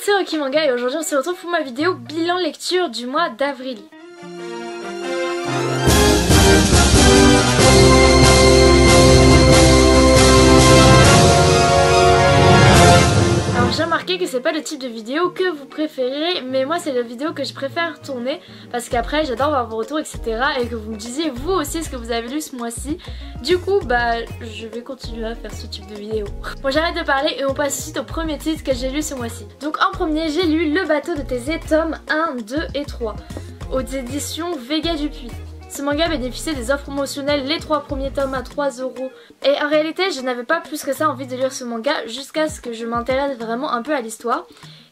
c'est Rocky Manga et aujourd'hui on se retrouve pour ma vidéo bilan lecture du mois d'avril. Alors j'ai remarqué que c'est pas le type de vidéo que vous préférez, mais moi c'est la vidéo que je préfère tourner parce qu'après j'adore voir vos retours etc et que vous me disiez vous aussi ce que vous avez lu ce mois-ci. Du coup bah je vais continuer à faire ce type de vidéo. Bon j'arrête de parler et on passe tout de suite au premier titre que j'ai lu ce mois-ci. Donc en premier j'ai lu Le bateau de Thésée tome 1, 2 et 3 aux éditions Vega Dupuis. Ce manga bénéficiait des offres promotionnelles les 3 premiers tomes à 3 €. Et en réalité je n'avais pas plus que ça envie de lire ce manga jusqu'à ce que je m'intéresse vraiment un peu à l'histoire.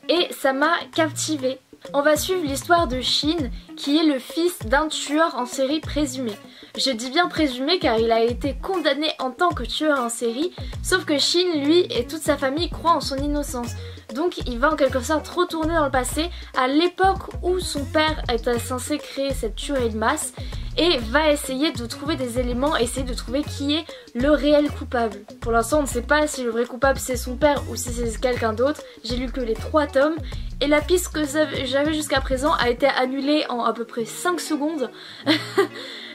Et ça m'a captivée. On va suivre l'histoire de Shin qui est le fils d'un tueur en série présumé. Je dis bien présumé car il a été condamné en tant que tueur en série, sauf que Shin lui et toute sa famille croient en son innocence. Donc il va en quelque sorte retourner dans le passé à l'époque où son père était censé créer cette tuerie de masse et va essayer de trouver des éléments, essayer de trouver qui est le réel coupable. Pour l'instant on ne sait pas si le vrai coupable c'est son père ou si c'est quelqu'un d'autre. J'ai lu que les 3 tomes et la piste que j'avais jusqu'à présent a été annulée en à peu près 5 secondes.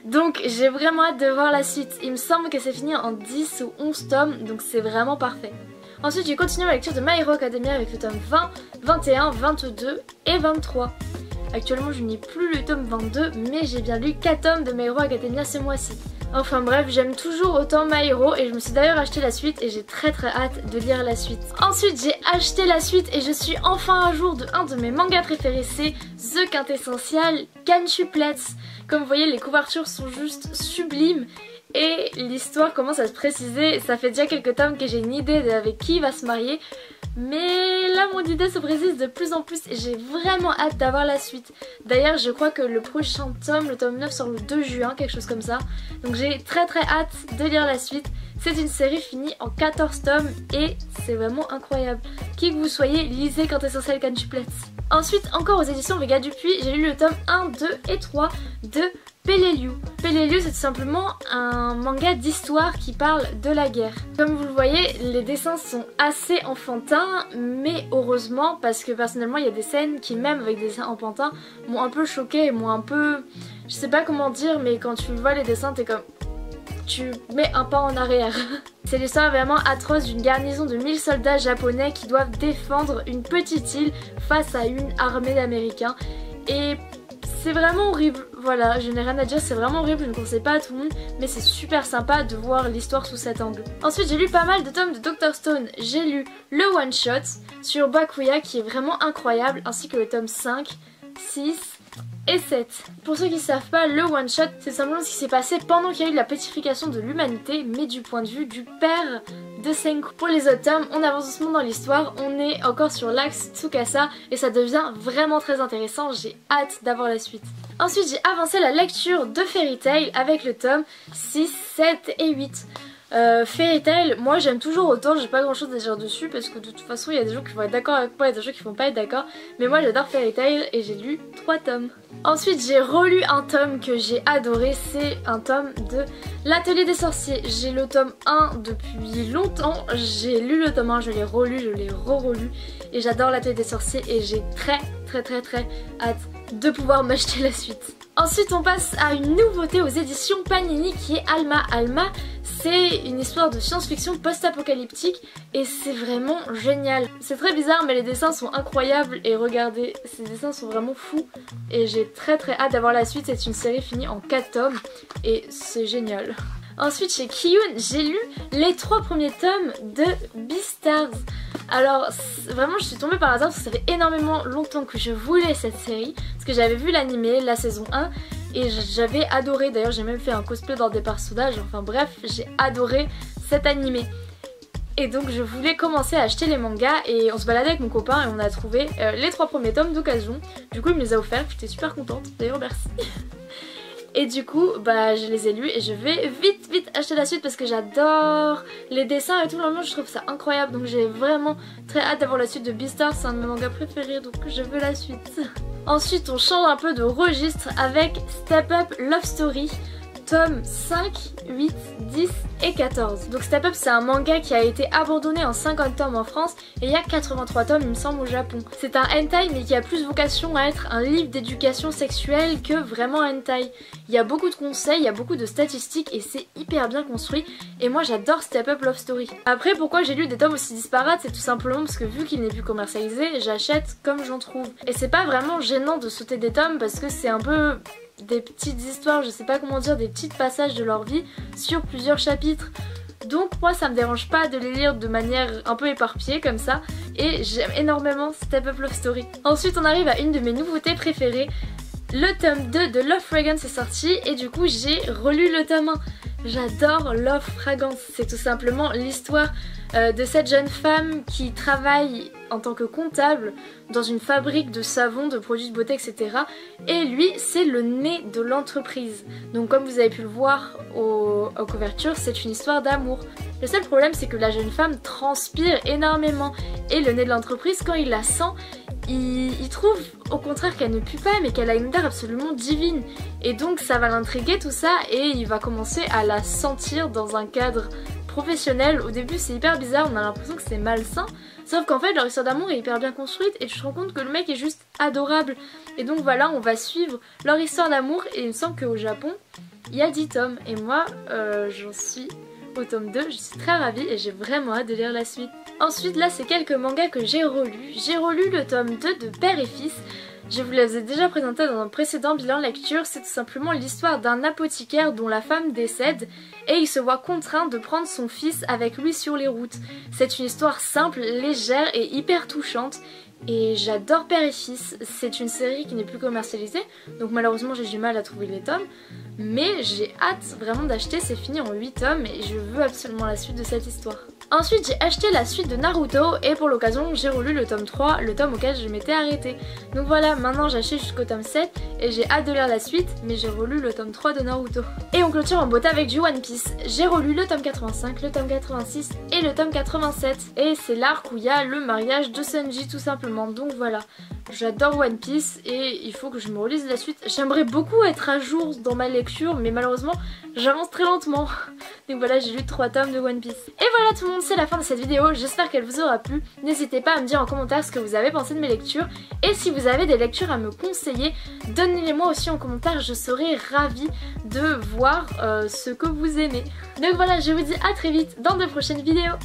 Donc j'ai vraiment hâte de voir la suite. Il me semble que c'est fini en 10 ou 11 tomes donc c'est vraiment parfait. Ensuite j'ai continué la lecture de My Hero Academia avec le tome 20, 21, 22 et 23. Actuellement je n'ai plus le tome 22 mais j'ai bien lu 4 tomes de My Hero Academia ce mois-ci. Enfin bref, j'aime toujours autant My Hero et je me suis d'ailleurs acheté la suite et j'ai très hâte de lire la suite. Ensuite j'ai acheté la suite et je suis enfin à jour de un de mes mangas préférés, c'est The Quintessential Quintuplets. Comme vous voyez les couvertures sont juste sublimes. Et l'histoire commence à se préciser, ça fait déjà quelques tomes que j'ai une idée avec qui il va se marier. Mais là mon idée se précise de plus en plus et j'ai vraiment hâte d'avoir la suite. D'ailleurs je crois que le prochain tome, le tome 9 sort le 2 juin, quelque chose comme ça. Donc j'ai très hâte de lire la suite. C'est une série finie en 14 tomes et c'est vraiment incroyable. Qui que vous soyez, lisez Quintessential Quintuplets. Ensuite encore aux éditions Vega Dupuis, j'ai lu le tome 1, 2 et 3 de Peleliu. Peleliu c'est tout simplement un manga d'histoire qui parle de la guerre. Comme vous le voyez, les dessins sont assez enfantins, mais heureusement parce que personnellement il y a des scènes qui même avec des dessins enfantins m'ont un peu choquée et m'ont un peu... Je sais pas comment dire mais quand tu vois les dessins t'es comme... Tu mets un pas en arrière. C'est l'histoire vraiment atroce d'une garnison de 1000 soldats japonais qui doivent défendre une petite île face à une armée d'Américains. Et c'est vraiment horrible, voilà, je n'ai rien à dire, c'est vraiment horrible, je ne conseille pas à tout le monde, mais c'est super sympa de voir l'histoire sous cet angle. Ensuite j'ai lu pas mal de tomes de Dr Stone, j'ai lu le one shot sur Bakuya qui est vraiment incroyable, ainsi que le tome 5, 6... et 7. Pour ceux qui ne savent pas, le one shot c'est simplement ce qui s'est passé pendant qu'il y a eu la pacification de l'humanité mais du point de vue du père de Senku. Pour les autres tomes, on avance doucement dans l'histoire, on est encore sur l'axe Tsukasa et ça devient vraiment très intéressant, j'ai hâte d'avoir la suite. Ensuite j'ai avancé la lecture de Fairy Tail avec le tome 6, 7 et 8. Fairy Tail, moi j'aime toujours autant, j'ai pas grand chose à dire dessus parce que de toute façon il y a des gens qui vont être d'accord avec moi et des gens qui vont pas être d'accord, mais moi j'adore Fairy Tail et j'ai lu 3 tomes. Ensuite j'ai relu un tome que j'ai adoré, c'est un tome de L'Atelier des Sorciers. J'ai le tome 1 depuis longtemps, j'ai lu le tome 1, je l'ai relu, je l'ai re-relu et j'adore L'Atelier des Sorciers et j'ai très hâte de pouvoir m'acheter la suite. Ensuite on passe à une nouveauté aux éditions Panini qui est Alma. Alma c'est une histoire de science-fiction post-apocalyptique et c'est vraiment génial. C'est très bizarre mais les dessins sont incroyables et regardez, ces dessins sont vraiment fous et j'ai très hâte d'avoir la suite. C'est une série finie en 4 tomes et c'est génial. Ensuite chez Kiyun, j'ai lu les 3 premiers tomes de Beastars. Alors vraiment je suis tombée par hasard parce que ça fait énormément longtemps que je voulais cette série parce que j'avais vu l'animé, la saison 1 et j'avais adoré, d'ailleurs j'ai même fait un cosplay dans des personnages, enfin bref j'ai adoré cet animé. Et donc je voulais commencer à acheter les mangas et on se baladait avec mon copain et on a trouvé les 3 premiers tomes d'occasion. Du coup il me les a offerts, j'étais super contente, d'ailleurs merci. Et du coup bah je les ai lus et je vais vite acheter la suite parce que j'adore les dessins et tout, vraiment je trouve ça incroyable. Donc j'ai vraiment très hâte d'avoir la suite de Beastars, c'est un de mes mangas préférés donc je veux la suite. Ensuite on change un peu de registre avec Step Up Love Story tomes 5, 8, 10 et 14. Donc Step Up c'est un manga qui a été abandonné en 50 tomes en France et il y a 83 tomes il me semble au Japon. C'est un hentai mais qui a plus vocation à être un livre d'éducation sexuelle que vraiment un hentai. Il y a beaucoup de conseils, il y a beaucoup de statistiques et c'est hyper bien construit et moi j'adore Step Up Love Story. Après pourquoi j'ai lu des tomes aussi disparates, c'est tout simplement parce que vu qu'il n'est plus commercialisé, j'achète comme j'en trouve. Et c'est pas vraiment gênant de sauter des tomes parce que c'est un peu des petites histoires, je sais pas comment dire, des petits passages de leur vie sur plusieurs chapitres. Donc moi ça me dérange pas de les lire de manière un peu éparpillée comme ça et j'aime énormément Step Up Love Story. Ensuite on arrive à une de mes nouveautés préférées. Le tome 2 de Love Fragrance est sorti et du coup j'ai relu le tome 1. J'adore Love Fragrance, c'est tout simplement l'histoire de cette jeune femme qui travaille en tant que comptable dans une fabrique de savon, de produits de beauté, etc. Et lui, c'est le nez de l'entreprise. Donc comme vous avez pu le voir aux couvertures, c'est une histoire d'amour. Le seul problème, c'est que la jeune femme transpire énormément. Et le nez de l'entreprise, quand il la sent, il trouve au contraire qu'elle ne pue pas mais qu'elle a une odeur absolument divine et donc ça va l'intriguer tout ça et il va commencer à la sentir dans un cadre professionnel. Au début c'est hyper bizarre, on a l'impression que c'est malsain sauf qu'en fait leur histoire d'amour est hyper bien construite et tu te rends compte que le mec est juste adorable et donc voilà on va suivre leur histoire d'amour et il me semble qu'au Japon il y a 10 tomes et moi j'en suis au tome 2, je suis très ravie et j'ai vraiment hâte de lire la suite. Ensuite là c'est quelques mangas que j'ai relus. J'ai relu le tome 2 de Père et Fils. Je vous les ai déjà présentés dans un précédent bilan lecture, c'est tout simplement l'histoire d'un apothicaire dont la femme décède et il se voit contraint de prendre son fils avec lui sur les routes. C'est une histoire simple, légère et hyper touchante. Et j'adore Père et Fils, c'est une série qui n'est plus commercialisée, donc malheureusement j'ai du mal à trouver les tomes, mais j'ai hâte vraiment d'acheter, c'est fini en 8 tomes et je veux absolument la suite de cette histoire. Ensuite j'ai acheté la suite de Naruto et pour l'occasion j'ai relu le tome 3, le tome auquel je m'étais arrêtée. Donc voilà, maintenant j'ai acheté jusqu'au tome 7 et j'ai hâte de lire la suite, mais j'ai relu le tome 3 de Naruto. Et on clôture en beauté avec du One Piece. J'ai relu le tome 85, le tome 86 et le tome 87. Et c'est l'arc où il y a le mariage de Sanji tout simplement. Donc voilà, j'adore One Piece et il faut que je me relise la suite. J'aimerais beaucoup être à jour dans ma lecture mais malheureusement j'avance très lentement. Donc voilà, j'ai lu 3 tomes de One Piece. Et voilà tout le monde, c'est la fin de cette vidéo, j'espère qu'elle vous aura plu. N'hésitez pas à me dire en commentaire ce que vous avez pensé de mes lectures. Et si vous avez des lectures à me conseiller, donnez-les-moi aussi en commentaire, je serai ravie de voir ce que vous aimez. Donc voilà, je vous dis à très vite dans de prochaines vidéos.